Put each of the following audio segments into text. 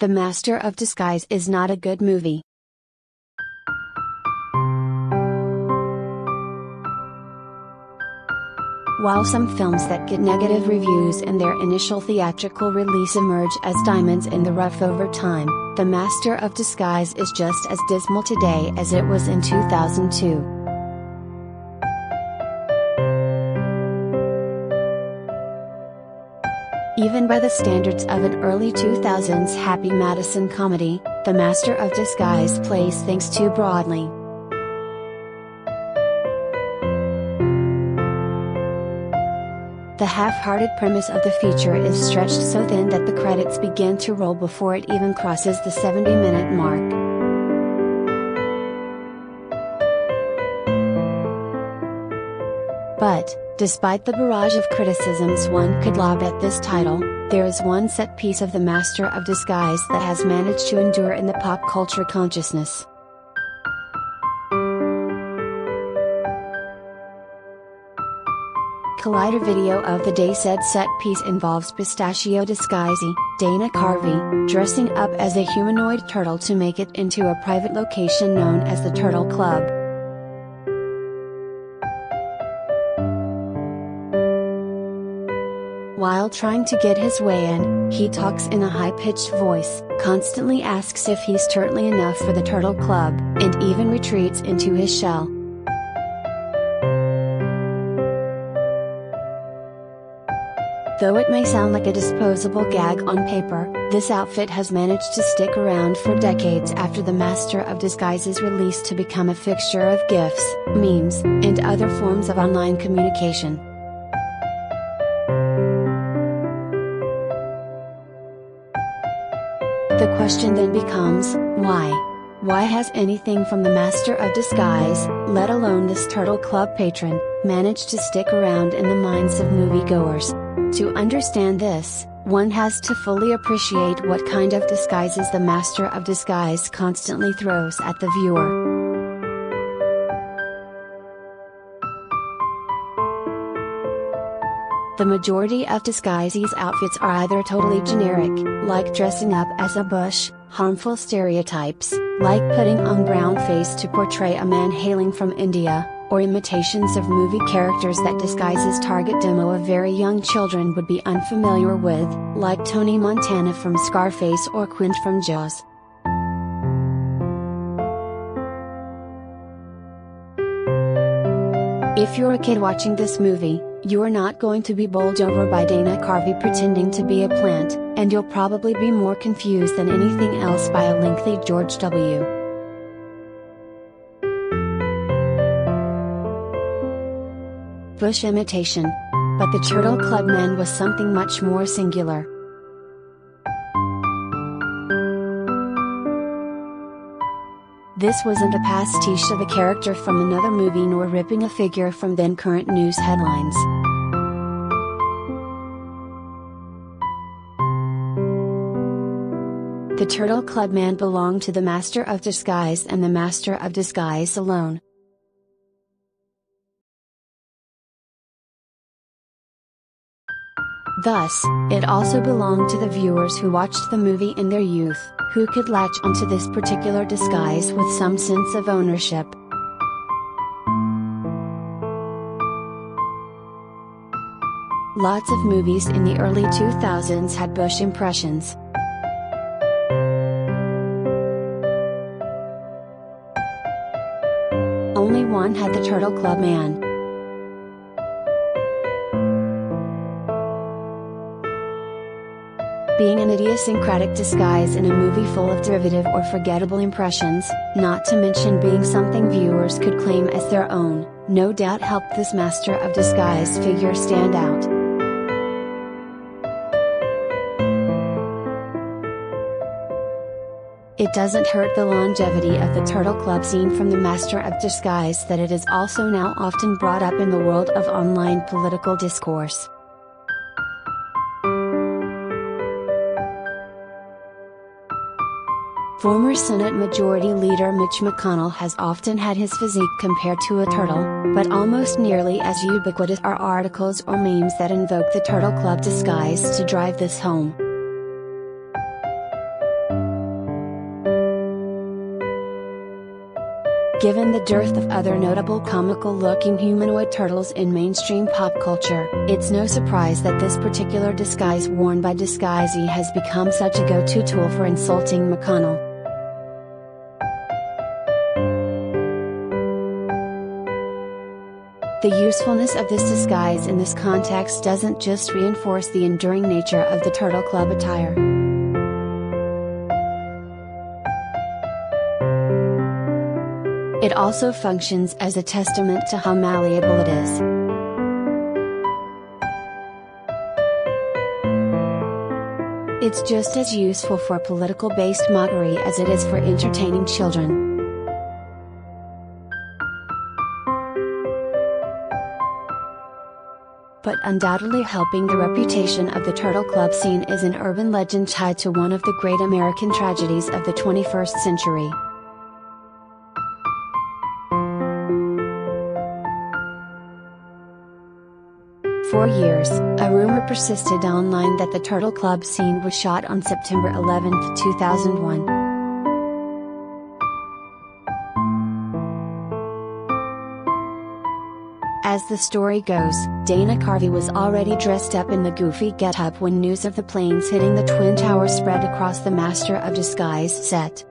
The Master of Disguise is not a good movie. While some films that get negative reviews in their initial theatrical release emerge as diamonds in the rough over time, The Master of Disguise is just as dismal today as it was in 2002. Even by the standards of an early 2000s Happy Madison comedy, The Master of Disguise plays things too broadly. The half-hearted premise of the feature is stretched so thin that the credits begin to roll before it even crosses the 70-minute mark. But, despite the barrage of criticisms one could lob at this title, there is one set piece of The Master of Disguise that has managed to endure in the pop culture consciousness. Collider video of the day said set piece involves pistachio disguisee, Dana Carvey, dressing up as a humanoid turtle to make it into a private location known as the Turtle Club. While trying to get his way in, he talks in a high-pitched voice, constantly asks if he's turtly enough for the Turtle Club, and even retreats into his shell. Though it may sound like a disposable gag on paper, this outfit has managed to stick around for decades after The Master of Disguise's release to become a fixture of GIFs, memes, and other forms of online communication. The question then becomes, why? Why has anything from The Master of Disguise, let alone this Turtle Club patron, managed to stick around in the minds of moviegoers? To understand this, one has to fully appreciate what kind of disguises The Master of Disguise constantly throws at the viewer. The majority of disguisees' outfits are either totally generic, like dressing up as a bush, harmful stereotypes, like putting on brown face to portray a man hailing from India, or imitations of movie characters that disguises target demo of very young children would be unfamiliar with, like Tony Montana from Scarface or Quint from Jaws. If you're a kid watching this movie, you're not going to be bowled over by Dana Carvey pretending to be a plant, and you'll probably be more confused than anything else by a lengthy George W. Bush imitation. But the Turtle Club man was something much more singular. This wasn't a pastiche of a character from another movie nor ripping a figure from then current news headlines. The Turtle Club man belonged to The Master of Disguise and The Master of Disguise alone. Thus, it also belonged to the viewers who watched the movie in their youth, who could latch onto this particular disguise with some sense of ownership. Lots of movies in the early 2000s had Bush impressions. Only one had the Turtle Club man. Being an idiosyncratic disguise in a movie full of derivative or forgettable impressions, not to mention being something viewers could claim as their own, no doubt helped this Master of Disguise figure stand out. It doesn't hurt the longevity of the Turtle Club scene from The Master of Disguise that it is also now often brought up in the world of online political discourse. Former Senate Majority Leader Mitch McConnell has often had his physique compared to a turtle, but almost nearly as ubiquitous are articles or memes that invoke the Turtle Club disguise to drive this home. Given the dearth of other notable comical-looking humanoid turtles in mainstream pop culture, it's no surprise that this particular disguise worn by Disguisey has become such a go-to tool for insulting McConnell. The usefulness of this disguise in this context doesn't just reinforce the enduring nature of the Turtle Club attire. It also functions as a testament to how malleable it is. It's just as useful for political-based mockery as it is for entertaining children. But undoubtedly helping the reputation of the Turtle Club scene is an urban legend tied to one of the great American tragedies of the 21st century. For years, a rumor persisted online that the Turtle Club scene was shot on September 11, 2001. As the story goes, Dana Carvey was already dressed up in the goofy getup when news of the planes hitting the Twin Towers spread across the Master of Disguise set.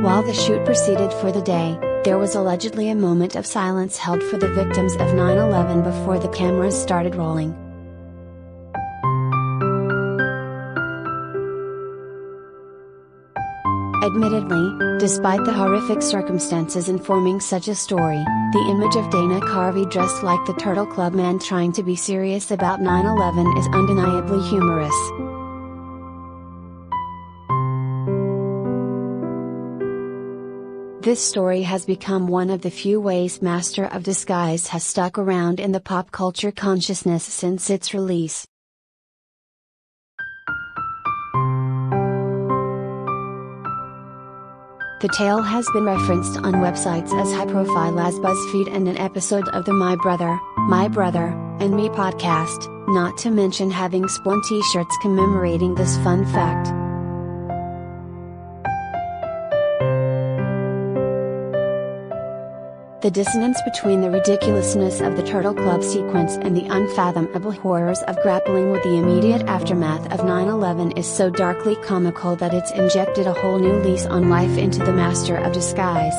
While the shoot proceeded for the day, there was allegedly a moment of silence held for the victims of 9/11 before the cameras started rolling. Admittedly, despite the horrific circumstances informing such a story, the image of Dana Carvey dressed like the Turtle Club man trying to be serious about 9/11 is undeniably humorous. This story has become one of the few ways Master of Disguise has stuck around in the pop culture consciousness since its release. The tale has been referenced on websites as high-profile as BuzzFeed and an episode of the My Brother, and Me podcast, not to mention having spun t-shirts commemorating this fun fact. The dissonance between the ridiculousness of the Turtle Club sequence and the unfathomable horrors of grappling with the immediate aftermath of 9/11 is so darkly comical that it's injected a whole new lease on life into the Master of Disguise.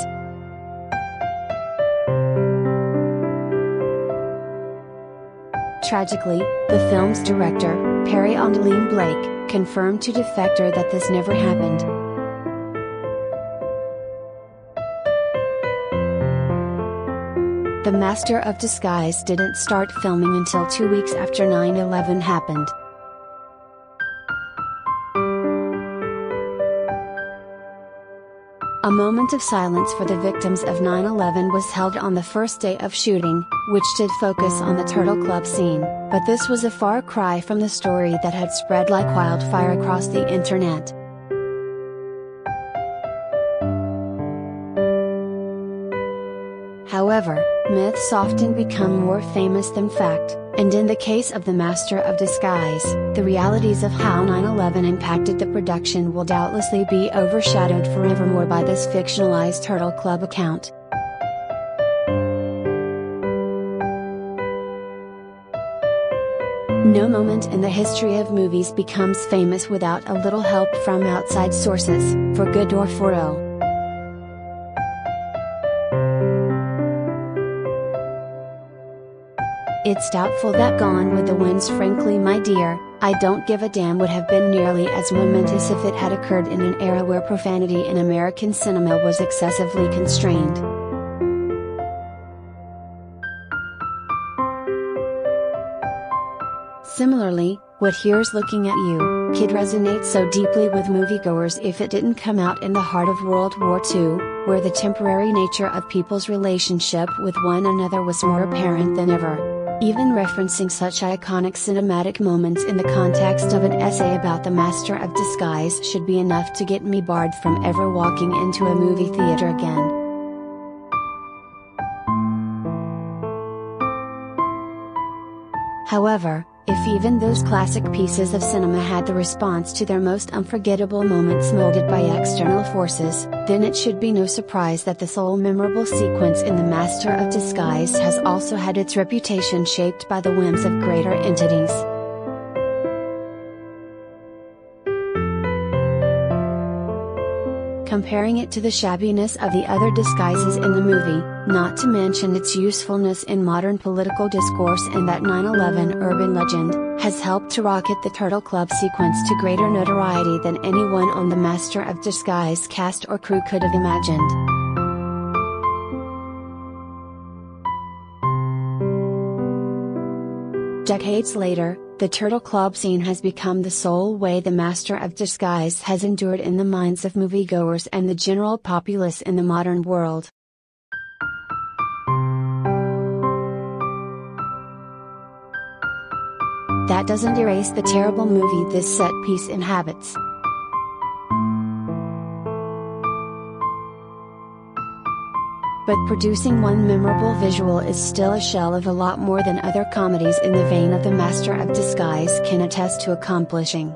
Tragically, the film's director, Perry Ondeline Blake, confirmed to Defector that this never happened. The Master of Disguise didn't start filming until 2 weeks after 9/11 happened. A moment of silence for the victims of 9/11 was held on the first day of shooting, which did focus on the Turtle Club scene, but this was a far cry from the story that had spread like wildfire across the internet. However, myths often become more famous than fact, and in the case of the Master of Disguise, the realities of how 9/11 impacted the production will doubtlessly be overshadowed forevermore by this fictionalized Turtle Club account. No moment in the history of movies becomes famous without a little help from outside sources, for good or for ill. It's doubtful that Gone with the Wind's Frankly My Dear, I Don't Give a Damn would have been nearly as momentous if it had occurred in an era where profanity in American cinema was excessively constrained. Similarly, What Here's Looking at You, Kid resonates so deeply with moviegoers if it didn't come out in the heart of World War II, where the temporary nature of people's relationship with one another was more apparent than ever. Even referencing such iconic cinematic moments in the context of an essay about the Master of Disguise should be enough to get me barred from ever walking into a movie theater again. However, If even those classic pieces of cinema had the response to their most unforgettable moments molded by external forces, then it should be no surprise that the sole memorable sequence in The Master of Disguise has also had its reputation shaped by the whims of greater entities. Comparing it to the shabbiness of the other disguises in the movie, not to mention its usefulness in modern political discourse, and that 9/11 urban legend, has helped to rocket the Turtle Club sequence to greater notoriety than anyone on the Master of Disguise cast or crew could have imagined. Decades later, the Turtle Club scene has become the sole way the Master of Disguise has endured in the minds of moviegoers and the general populace in the modern world. That doesn't erase the terrible movie this set piece inhabits. But producing one memorable visual is still a shell of a lot more than other comedies in the vein of The Master of Disguise can attest to accomplishing.